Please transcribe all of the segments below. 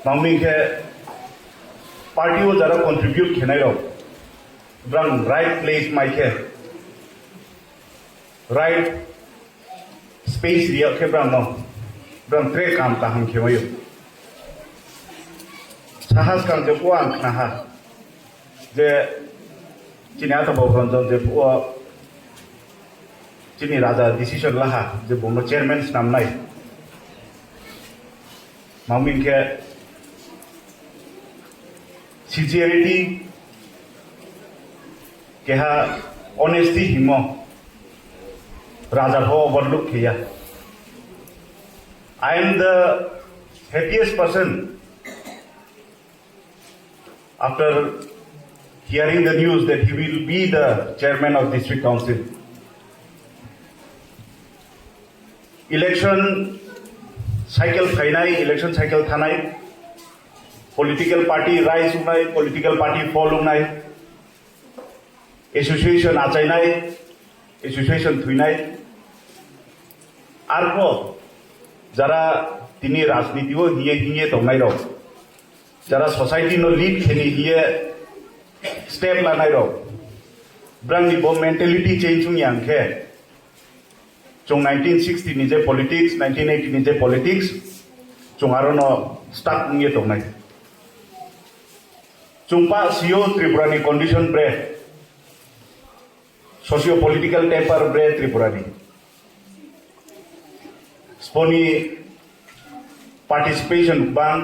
माउनी के पार्टी वो जरा कंट्रीब्यूट खेने रो ब्रांड राइट प्लेस माइके राइट स्पेस रिया के ब्रांड नो ब्रांड ट्रे काम का हम खेवायो साहस काम जो को आंख ना हा जे चिन्या तो बहुत जो जे वो चिनी राजा डिसीजन लहा जे बोलो चेयरमैन नाम नाई माउमिन के sincerity keha honesty himo raja ho overlook kiya. I am the happiest person after hearing the news that he will be the chairman of district council. Election cycle thainai, election cycle thanai, political party rise unai, political party fall unai, association achainai, association thuinai, arko jara tini rajniti o hiye tongnai ro, jara society no lead kheni hiye step lanai ro, brangni bo mentality change ung yang khe, chung 1960 ni je politics, 1980 ni je politics, chung aro no stuck nge tongnai. Jumpa sio Tripurani condition bre socio-political temper bre Tripurani sponi participation bang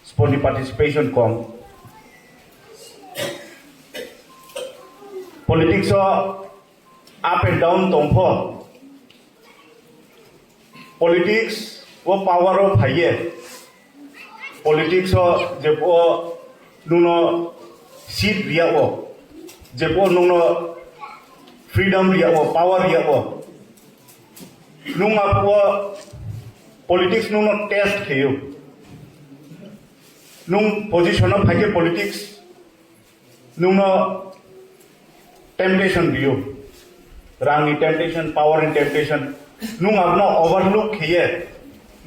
sponi participation kom politics so up and down tongpho politics wo power of higher politics so jepo nuno seat ria wo jepo nuno freedom ria wo power ria wo nunga po politics nuno test kheyo nung position of high politics nuno temptation rio rangi temptation power in temptation nung agno overlook kheye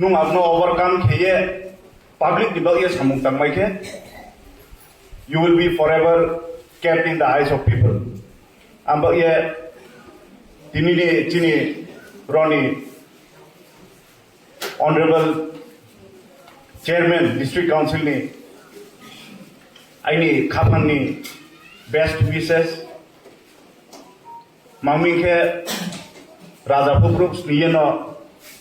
nung agno overcome kheye public dibal ye samung tangmai khe you will be forever kept in the eyes of people. Amba ye timini chini Ronnie, honorable chairman district council ni aini khapan ni best wishes mami ke Raja Pugrups ni no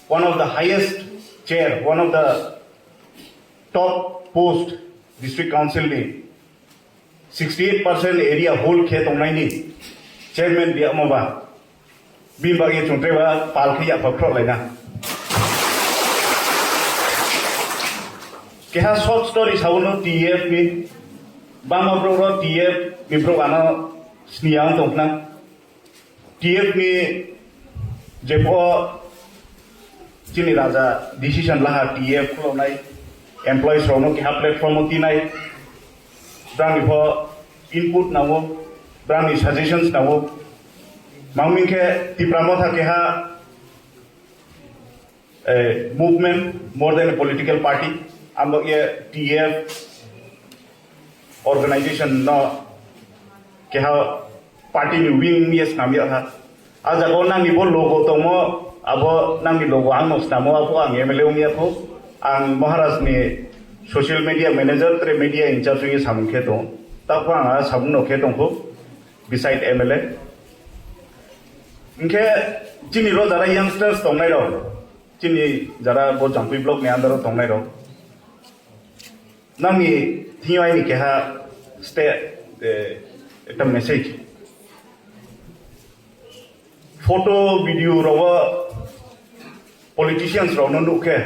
one of the highest chair, one of the top post district council ni 68% area whole khet onai ni chairman dia moba bimba ye chungtre ba pal khia phakro laina keha short story sauno tf ni bama bro ro tf mi bro ana sniang tongna tf ni jepo chini raja decision laha tf klo nai employees rono keha platform ti nai brand for input nawo brand suggestions nawo mangming ke tipramotha keha movement more than a political party am ye tf organization no keha party ni wing yes namya ha aja ko nang ni bo logo tomo abo nang ni logo ang nos namo apo ang mle umya ko ang maharaj ni social media manager tre media in charge ye samung khe to ta ko anga samung no khe tong ko beside mla inke chini ro jara youngsters tong nai ro chini jara bo jangpui block ni andar tong nai ro nami thiai ni ke ha stay eta message photo video ro politicians ro no ke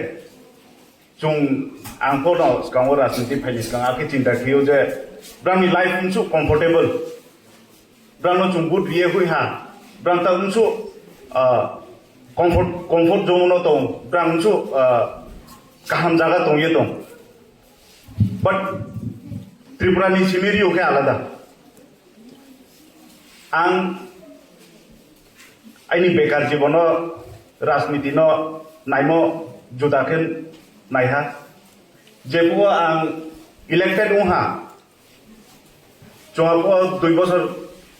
chung ang ko no skang ora sinti phali skang ake cinta khiyo je brani life unsu comfortable brano chung good ye hui ha bran ta unsu comfort zone no tong brang unsu kaham jaga tong ye tong but Tripura ni scenario ke alada ang aini bekar jibono rajniti no naimo judaken naiha जेबो आं elected उहा जोंहाबो 2 बोसोर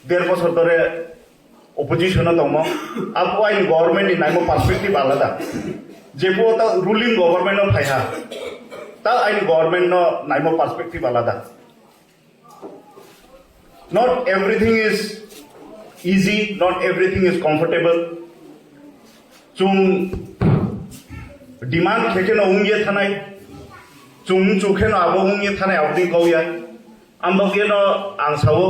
1.5 बोसोर धरे opposition दङ आबो आइन गवर्नमेंट नि नाइमो पर्सपेक्टिव आलादा जेबो ता रूलिंग गवर्नमेंट न फायहा ता आइन गवर्नमेंट न नाइमो पर्सपेक्टिव आलादा not everything is easy not everything is comfortable chung demand kheke no ungye thanai chung chukhe no abo ungye thanai abdi kauya ambage no angsawo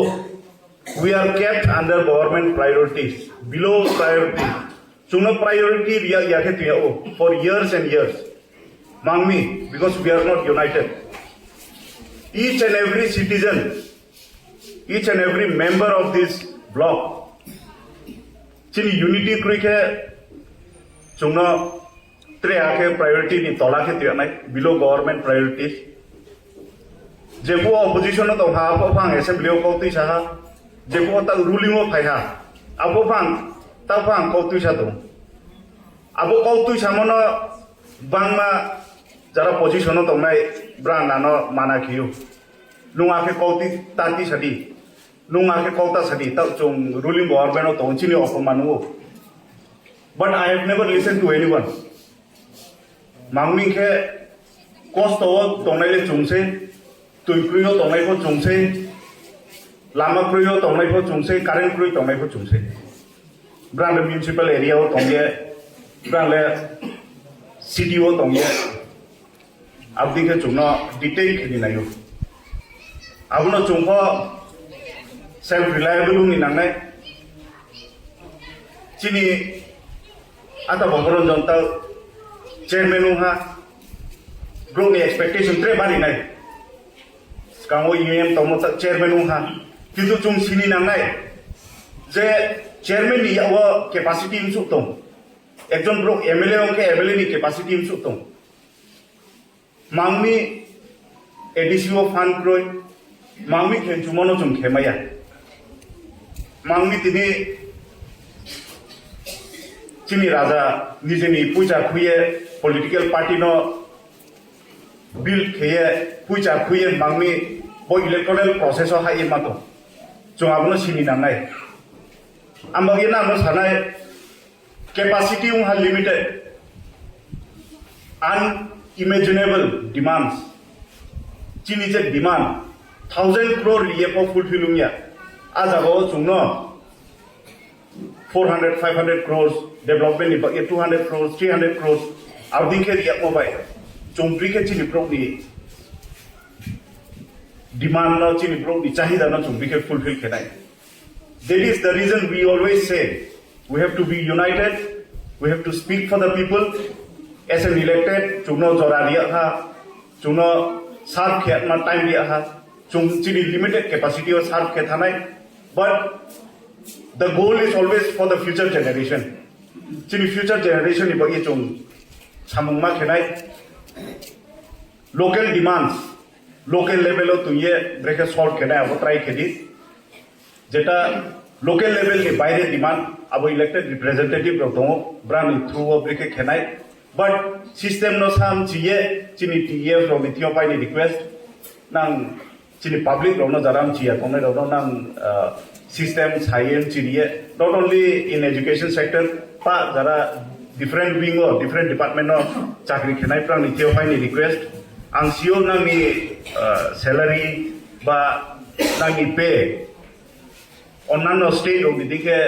we are kept under government priorities below priority chungno priority ria yakhe tuyao for years and years mangmi because we are not united each and every citizen each and every member of this block chini unity krike chungno tre ake priority ni tola ke tianai below government priorities jebu opposition no ha po phang assembly ko ti sa jebu ta ruling o phai ha abo phang ta phang ko tu sa do abo ko tu sa mono bangma jara position no nai brang na no mana khiu lunga ke ko ti ta ti sadi lunga ke ko ta sadi ta chung ruling government no tong chini opamanu but I have never listened to anyone mangmi ke cost o tongnai le chungse tui kruyo tongnai ko chungse lama kruyo tongnai ko chungse current kruyo tongnai ko chungse brand municipal area o tongye brand le city o tongye abdi ke chungna detail khini nayo abuno chungko self reliable ni nangnai chini ata boboron jonta chairman ha grow ni expectation tre bari nai kango UM tomo ta chairman ha kintu chung sini nangnai je chairman ni awa capacity im sutong ekjon bro MLA onke MLA ni capacity im sutong mangmi ADCO fund kroi mangmi khen chumono chung khemaya mangmi tini chini raja nijeni puja khuye political party no bill kheye puja khuye mangmi bo electoral process o hai mato chung abno sini nangai ambagi na no sanai capacity un ha limited unimaginable demands chini je demand 1000 crore liye po fulfilling ya ajago chungno 400 500 crores development ni ba 200 crores 300 crores abdin ke ya mobile chungpri ke chini pro ni demand no chini pro ni chahida no chungpri ke fulfill kenai that is the reason we always say we have to be united we have to speak for the people as an elected chungno joraria ha chungno serve ke ma time dia ha chung chini limited capacity or serve ke thanai but the goal is always for the future generation chini future generation ni bagi chung samungma khenai local demands local level o tuye breke solve khenai abo try khedi jeta local level ni baire demand abo elected representative ro dongo brand through o breke khenai but system no sam chiye chini TF ro litio pai ni request nang chini public ro no jaram chia kome ro nang system science chiye not only in education sector pa jara different wing or different department of chakri khenai prang ni theo pai ni request ang sio nang ni salary ba nang ni pay onnanno state of dike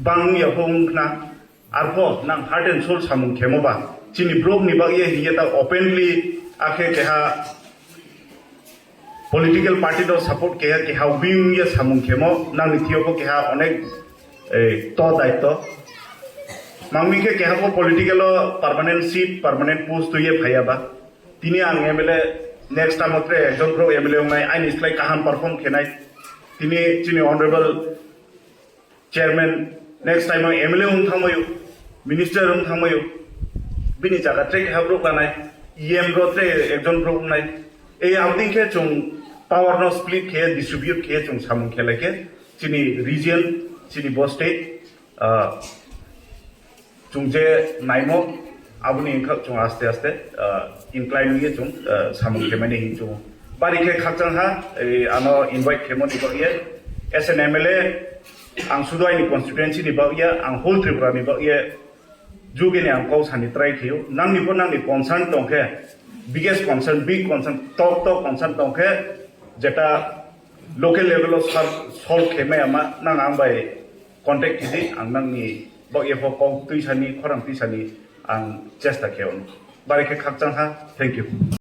bang ya hong na arpo nang heart and soul samung khemoba chini brok ni ba ye hieta openly akhe keha political party do support keha keha wing ye samung khemo nang nithio ko keha onek to daito mangmi ke keha ko political permanent seat permanent post to ye phaya ba tini ang MLA next time otre ekjon pro MLA ngai ain islai kahan perform khenai tini chini honorable chairman next time MLA thangmayu minister thangmayu bini jaga trek habro kanai EM ro tre ekjon pro nai ei outing ke chung power no split ke distribute ke chung samung khela ke chini region chini bo state chung je naimo abuni ingkak chung aste aste incline ye chung samung kemani hin chung bari ke khakchang ha ano invite kemoni ba ye SNMLA ang sudai ni constituency ni ba ye ang whole Tripura ni ba ye juge ni ang kau sani try khiu nang ni concern tongke biggest concern big concern top concern tongke jeta local level of solve keme ama nang ang bai contact kidi ang nang ni ba ye ho kau tui sani khorang tui sani ang chesta keon bari ke khakchang ha thank you